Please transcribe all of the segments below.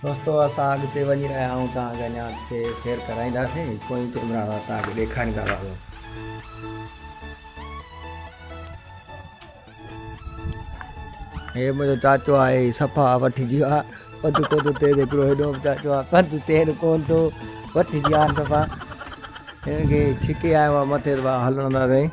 दोस्तों असां अॻिते वञी रहिया आहियूं तव्हांखे अञा अॻिते शेयर कराईंदासीं कोई कैमरा तव्हांखे ॾेखारींदा रहूं। हे मुंहिंजो चाचो आहे सफ़ा वठिजी वियो आहे पंधु कोन तेज़ हिकिड़ो हेॾो चाचो आहे पंधु तेज़ कोन थो वठिजी विया आहिनि सफ़ा हिनखे छिके आयो आहे मथे हलंदासीं।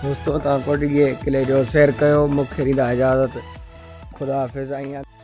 दोस्तों तव्हां कोटॾीजे किले जो सैर कयो मूंखे ॾींदा इजाज़त। खुदा हाफ़िज़।